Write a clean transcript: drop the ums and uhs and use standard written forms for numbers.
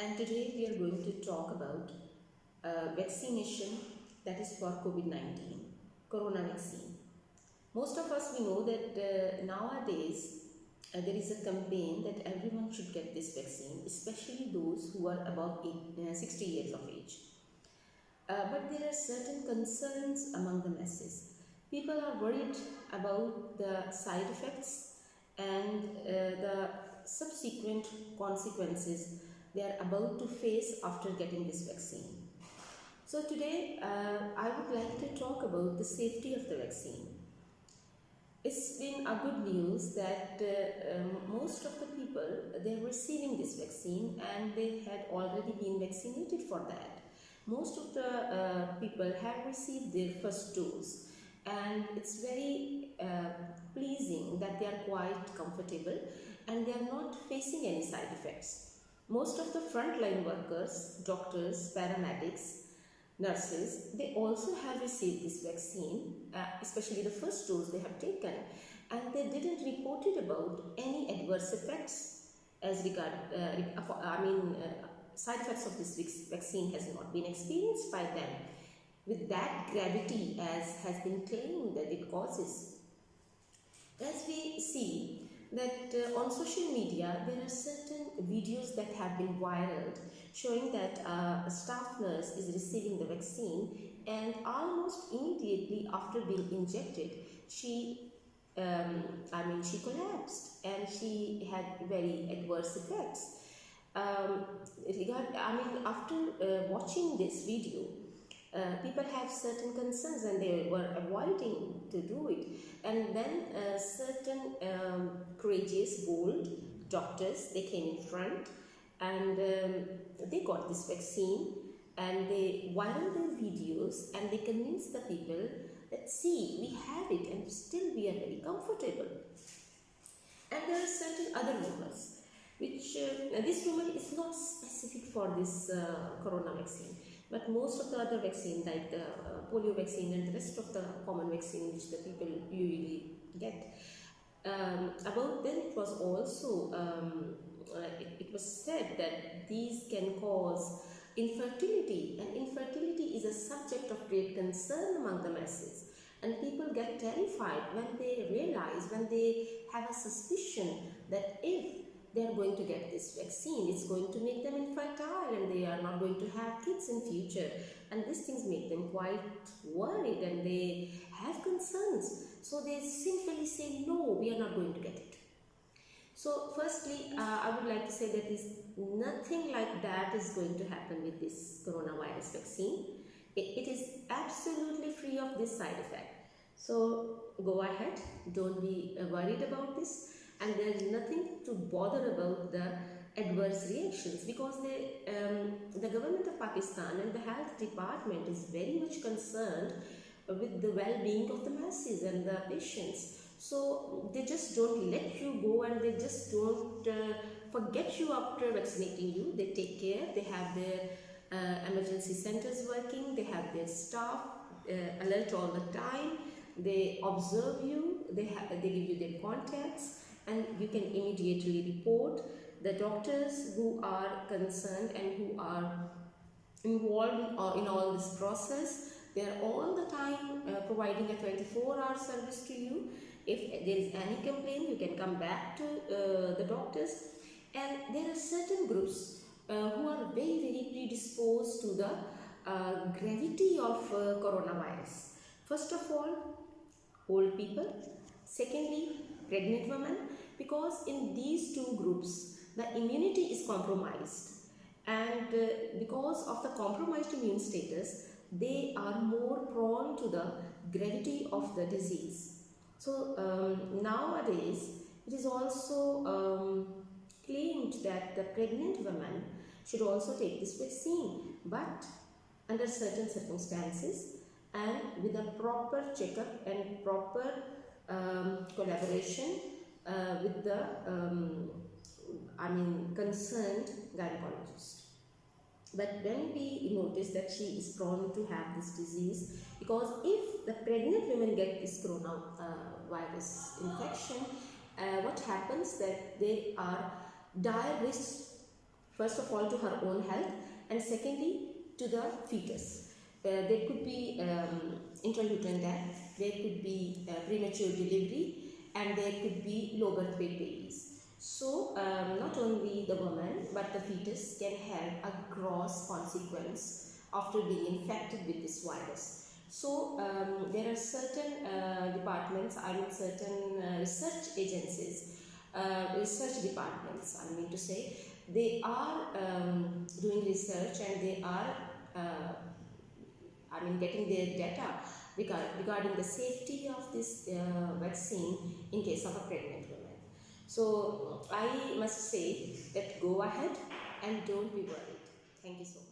And today we are going to talk about vaccination, that is for COVID-19, corona vaccine. Most of us we know that nowadays there is a campaign that everyone should get this vaccine, especially those who are above 60 years of age. But there are certain concerns among the masses. People are worried about the side effects and the subsequent consequences they are about to face after getting this vaccine. So today I would like to talk about the safety of the vaccine. It's been a good news that most of the people, they're receiving this vaccine and they had already been vaccinated for that. Most of the people have received their first dose, and it's very pleasing that they are quite comfortable and they are not facing any side effects. Most of the frontline workers, doctors, paramedics, nurses, they also have received this vaccine, especially the first dose they have taken, and they didn't report it about any adverse effects as regard, side effects of this vaccine has not been experienced by them with that gravity as has been claimed that it causes. As we see that on social media there are certain videos that have been viral showing that a staff nurse is receiving the vaccine, and almost immediately after being injected she collapsed and she had very adverse effects. After watching this video, people have certain concerns and they were avoiding to do it, and then certain courageous, bold doctors, they came in front and they got this vaccine and they viral their videos and they convinced the people that see, we have it and still we are very comfortable. And there are certain other rumors which this rumor is not specific for this corona vaccine, but most of the other vaccine like the polio vaccine and the rest of the common vaccine which the people usually get, about them it was also it was said that these can cause infertility, and infertility is a subject of great concern among the masses, and people get terrified when they realize, when they have a suspicion that if they are going to get this vaccine, it's going to make them infertile and they are not going to have kids in future, and these things make them quite worried and they have concerns, so they simply say no, we are not going to get it. So firstly, I would like to say that nothing like that is going to happen with this coronavirus vaccine. It is absolutely free of this side effect. So go ahead, don't be worried about this, and there is nothing to bother about the adverse reactions, because the government of Pakistan and the health department is very much concerned with the well-being of the masses and the patients. So they just don't let you go and they just don't forget you after vaccinating you. They take care, they have their emergency centers working, they have their staff alert all the time, they observe you, they give you their contacts, and you can immediately report. The doctors who are concerned and who are involved in all this process, they are all the time providing a 24-hour service to you. If there is any complaint, you can come back to the doctors. And there are certain groups who are very predisposed to the gravity of coronavirus. First of all, old people. Secondly, pregnant women, because in these two groups the immunity is compromised, and because of the compromised immune status they are more prone to the gravity of the disease. So nowadays it is also claimed that the pregnant women should also take this vaccine, but under certain circumstances and with a proper checkup and proper collaboration with the concerned gynecologist. But when we notice that she is prone to have this disease, because if the pregnant women get this coronavirus infection, what happens that they are dire risk first of all to her own health, and secondly to the fetus. There could be intrauterine death, there could be premature delivery, and there could be low birth weight babies. So not only the woman but the fetus can have a gross consequence after being infected with this virus. So there are certain departments, I mean certain research agencies, research departments, I mean to say, they are doing research, and they are getting their data regarding the safety of this vaccine in case of a pregnant woman. So I must say that go ahead and don't be worried. Thank you so much.